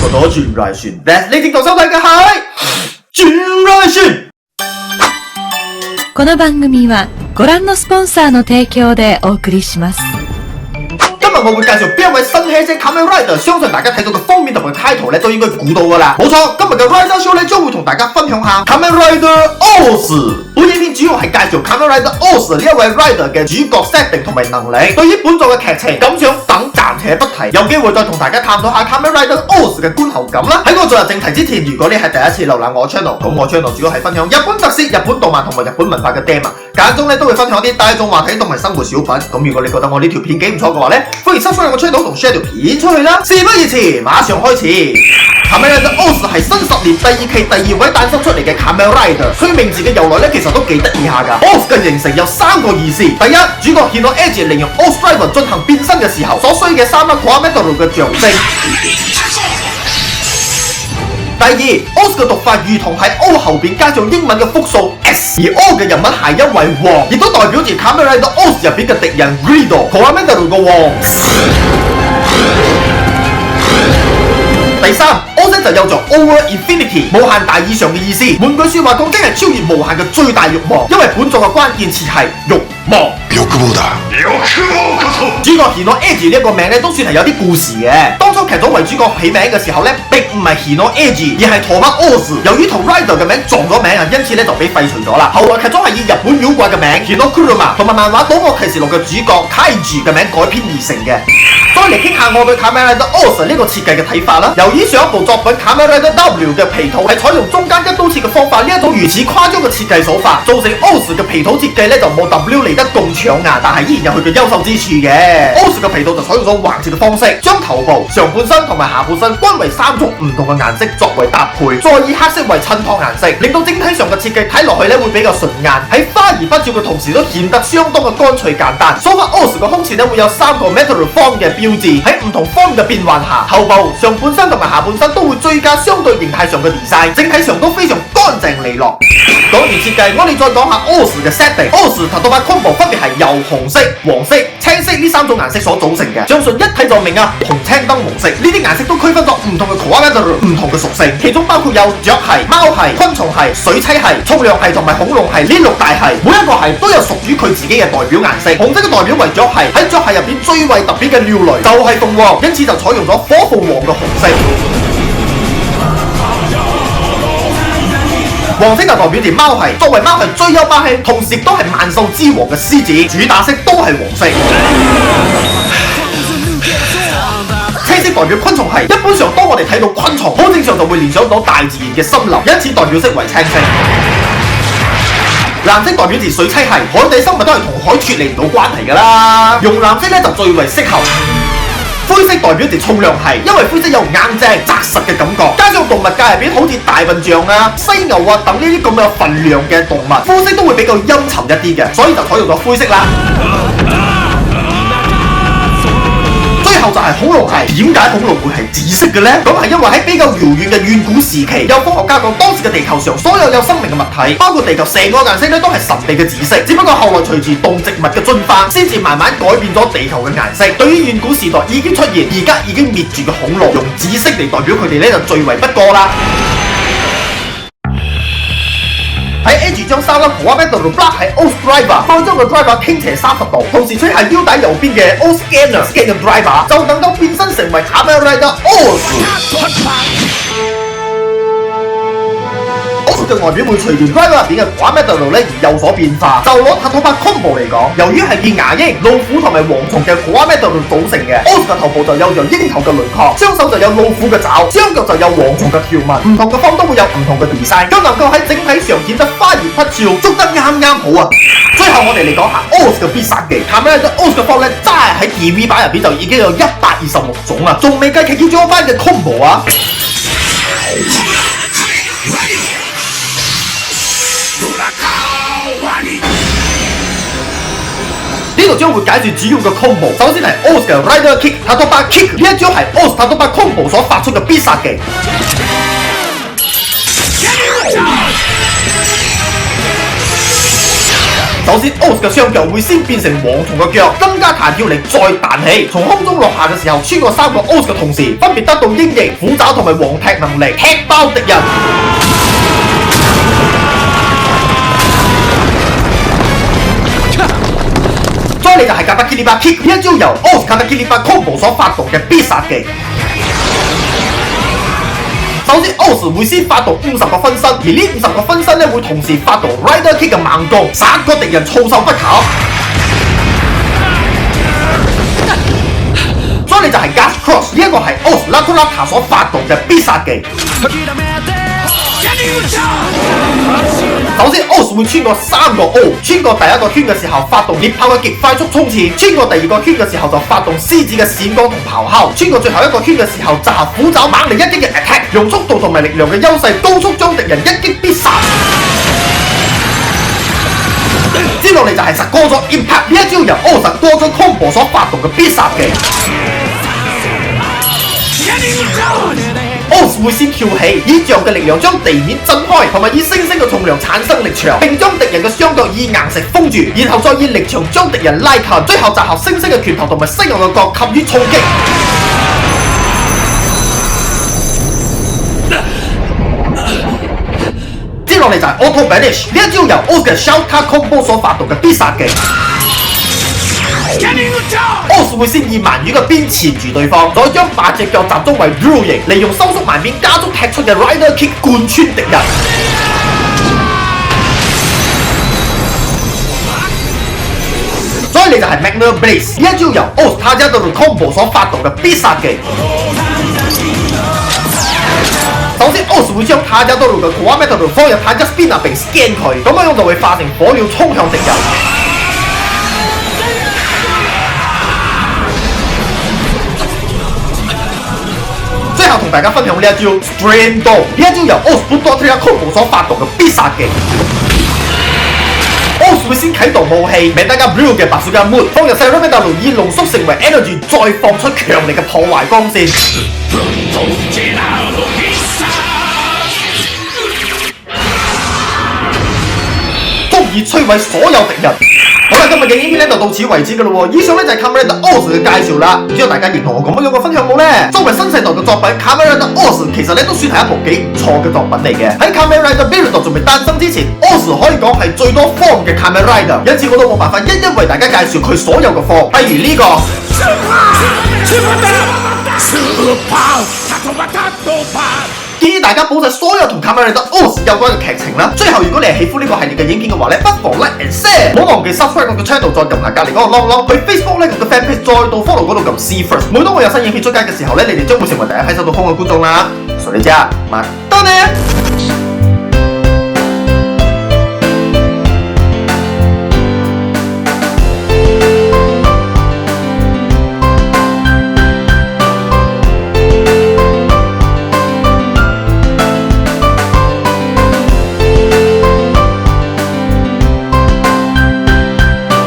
覺得轉來旋。你正在收睇嘅係轉來旋。この番組はご覧のスポンサーの提供でお送りします。今日我會介紹邊一位新汽車 Kamen Rider， 相信大家睇到嘅封面同埋開頭咧都應該估到㗎啦。冇錯，今日嘅 Rider Show 咧將會同大家分享下 Kamen Rider OS。本影片主要係介紹 Kamen Rider OS 呢一位 Rider 嘅主角 setting 同埋能力。對於本作嘅劇情感想等暫且不提，有機會再同大家探討下 Kamen Rider OS 嘅觀後感啦。喺我進入正題之前，如果你係第一次瀏覽我 channel， 咁我 channel 主要係分享日本特色、日本動漫同埋日本文化嘅 demo， 間中咧都會分享啲大眾話題同埋生活小品。咁如果你覺得我呢條片幾唔錯嘅話咧，歡迎 subscribe 我 channel 同 share 條片出去啦。事不宜遲，馬上開始。Kamen Rider OS 係新10年第2期第2位誕生出嚟嘅 Kamen Rider， 佢名字嘅由來咧其實都幾得意下㗎。OS 嘅形成有3個意思，第一，主角 Hino Edge 利用 OS Driver 進行變身嘅時候所需嘅3粒 Core Metal 嘅象徵。第二 ，OS 嘅讀法如同喺 O 後邊加上英文嘅複數 S， 而 O 嘅人物諧音為王，亦都代表住 Kamen Rider OS 入邊嘅敵人 Greedo，Core Metal 嘅王。第三 ，OS 就有咗 Over Infinity 無限大以上嘅意思，換句說話講，即係超越無限嘅最大慾望。因為本作嘅關鍵詞係慾望。欲望だ。主角 Hino Edge 呢一個名咧都算係有啲故事嘅。當初劇組為主角起名嘅時候咧，並唔係 Hino Edge， 而係托克 OS。由於同 Rider 嘅名撞咗名啊，因此咧就俾廢除咗啦。後來劇組係以日本妖怪嘅名 Hino Kuruma 同埋漫畫《賭惡騎士錄》嘅主角 Kaiju 嘅名改編而成嘅。再嚟傾下我對 Kamen Rider OS 呢個設計嘅睇法啦。由於上一部作品 Kamen Rider W 嘅皮套係採用中間一刀切嘅方法，呢一種如此誇張嘅設計手法，造成 OS 嘅皮套設計咧就冇 W 嚟得咁搶眼，但係依然有佢嘅優秀之處嘅。OS 嘅皮套就採用咗橫切嘅方式，將頭部、上半身同埋下半身均為3種唔同嘅顏色作為搭配，再以黑色為襯托顏色，令到整體上嘅設計睇落去咧會比較順眼。喺花而不照嘅同時，都顯得相當嘅乾脆簡單。所以 OS 嘅胸前咧會有3個 Metal Form 嘅標誌，喺唔同 form 嘅變換下，頭部、上半身同埋下半身都會追加相對形態上嘅 design， 整體上都非常乾淨利落。講完設計，我哋再講下 OS 嘅 setting。OS 頭到把 combo 分別係由紅色、黃色、青色呢3種顏色所組成嘅，相信一睇就明啊！紅、青燈、黃色呢啲顏色都區分咗唔同嘅 Core Metal 唔同嘅屬性，其中包括有雀系、貓系、昆蟲系、水棲系、重量系同埋恐龍系呢6大系，每一個系都有屬於佢自己嘅代表顏色。紅色嘅代表為雀系，喺雀系入邊最為特別嘅鳥類就係鳳凰，因此就採用咗火鳳凰嘅紅色。黃色就代表住貓系，作為貓系最有霸氣，同時亦都係萬獸之王嘅獅子，主打色都係黃色。青色代表昆蟲系，一般上當我哋睇到昆蟲，好正常就會聯想到大自然嘅森林，因此代表色為青色。藍色代表住水棲系，海底生物都係同海脫離唔到關係㗎啦，用藍色咧就最為適合。灰色代表住重量系，因為灰色有硬淨紮實嘅感覺，加上動物界入邊好似大笨象啊、犀牛啊等呢啲咁有份量嘅動物，膚色都會比較陰沉一啲嘅，所以就採用咗灰色啦。最後就係恐龍系，點解恐龍會係紫色嘅呢？咁係因為喺比較遙遠嘅遠古時期，有科學家講當時嘅地球上所有生命嘅物體，包括地球成個顏色咧都係神秘嘅紫色，只不過後來隨住動植物嘅進化，先至慢慢改變咗地球嘅顏色。對於遠古時代已經出現，而家已經滅絕嘅恐龍，用紫色嚟代表佢哋咧就最為不過啦。喺 Edge 將3粒 Core Metal block 喺 OS Driver， 再將個 Driver 傾斜30度，同時吹下腰帶右邊嘅 OS Scanner Scan 嘅 Driver， 就能夠變身成為 Kamen Rider OS。嘅外表會隨住 Driver 入邊嘅 Core Metal 咧而有所變化。就攞塔托巴 Combo 嚟講，由於係以牙鷹、老虎同埋蝗蟲嘅 Core Metal 組成嘅 ，OS 嘅頭部就有咗鷹頭嘅輪廓，雙手就有老虎嘅爪，雙腳就有蝗蟲嘅條紋，唔同嘅方都會有唔同嘅 design， 都能夠喺整體上顯得花兒不俏，捉得啱啱好啊！最後我哋嚟講下 OS 嘅必殺技，Kamen Rider OS 嘅方咧，真係喺 DV 版入邊就已經有126種啊，仲未計其中一班嘅 Combo 啊！呢度將會解説主要嘅 combo。首先係 OS 嘅 Rider Kick 塔托巴 Kick， 呢一招係 OS 塔托巴 combo 所發出嘅必殺技。首先 OZ 嘅雙腳會先變成蝗蟲嘅腳，增加彈跳力再彈起，從空中落下嘅時候穿過3個 OZ 嘅同時，分別得到鷹翼、虎爪同埋黃踢能力，踢爆敵人。再嚟就係 Katakiri Kick， 呢一招由 OZ Katakiri Combo 所發動嘅必殺技。首先 OZ 會先發動50個分身，而呢50個分身咧會同時發動 Rider Kick 嘅猛攻，殺個敵人措手不及。再嚟就係 Gas Cross， 呢一個係 OZ Lato-Lato 所發動嘅必殺技。首先 OZ 會穿過3個 O， 穿過第一個圈嘅時候發動獵豹嘅極快速衝刺，穿過第二個圈嘅時候就發動獅子嘅閃光同咆哮，穿過最後一個圈嘅時候集合虎爪猛力一擊嘅 attack， 用速度同埋力量嘅優勢高速將敵人一擊必殺。接落嚟就係實過咗 Impact， 呢一招由 OZ 實過咗 Combo 所發動嘅必殺技。OZ 會先跳起，以象嘅力量將地面震開，同埋以星星嘅重量產生力場，並將敵人嘅雙腳以硬石封住，然後再以力場將敵人拉近，最後集合星星嘅拳頭同埋犀牛嘅角給予衝擊。接落嚟就係 Auto Banish， 呢一招由 OZ 嘅 Shout Combo 所發動嘅必殺技。OZ 會先以鰻魚嘅鞭纏住對方，再將8隻腳集中為 Drill 型，利用收縮慢鞭加速踢出嘅 Rider Kick 貫穿敵人。再嚟就係 Magna Blaze， 呢一招由 OZ Tajadoro Combo 所發動嘅必殺技。首先 OZ 會將 Tajadoro 嘅 Core Metal 放入 Tajaspina 並 scan 佢，咁樣就會化成火鳥衝向敵人。最後同大家分享呢一招 Strain Dome， 呢一招由 OZ Butoya Combo 所發動嘅必殺技。OZ 會先啟動武器 Mega Blue 嘅白雪嘅 Mood， 放入細 Metal 以濃縮成為 Energy， 再放出強力嘅破壞光線。足以摧毀所有敵人。好啦，今日嘅影片咧就到此為止噶咯喎。以上咧就係 Kamen Rider OZ 嘅介紹啦。唔知道大家認同我咁樣嘅分享冇呢？作為新世代嘅作品 Kamen Rider OZ 其實咧都算係一部幾唔錯嘅作品嚟嘅。喺 Kamen Rider Build 仲未誕生之前 ，OZ 可以講係最多 form 嘅 Kamen Rider， 因此我都冇辦法一一為大家介紹佢所有嘅 form。例如呢個。建議大家補晒所有同 Kamen Rider OZ 有關嘅劇情啦。最後，如果你係喜歡呢個系列嘅影片嘅話咧，不妨 like and share， 唔好忘記 subscribe 我嘅 channel， 再撳下隔離嗰個 long long， 去 Facebook 咧我嘅 fan page， 再到 follow 嗰度撳 see first。每當我有新影片出街嘅時候咧，你哋將會成為第一批收到風嘅觀眾啦。所以呢，麥當呢。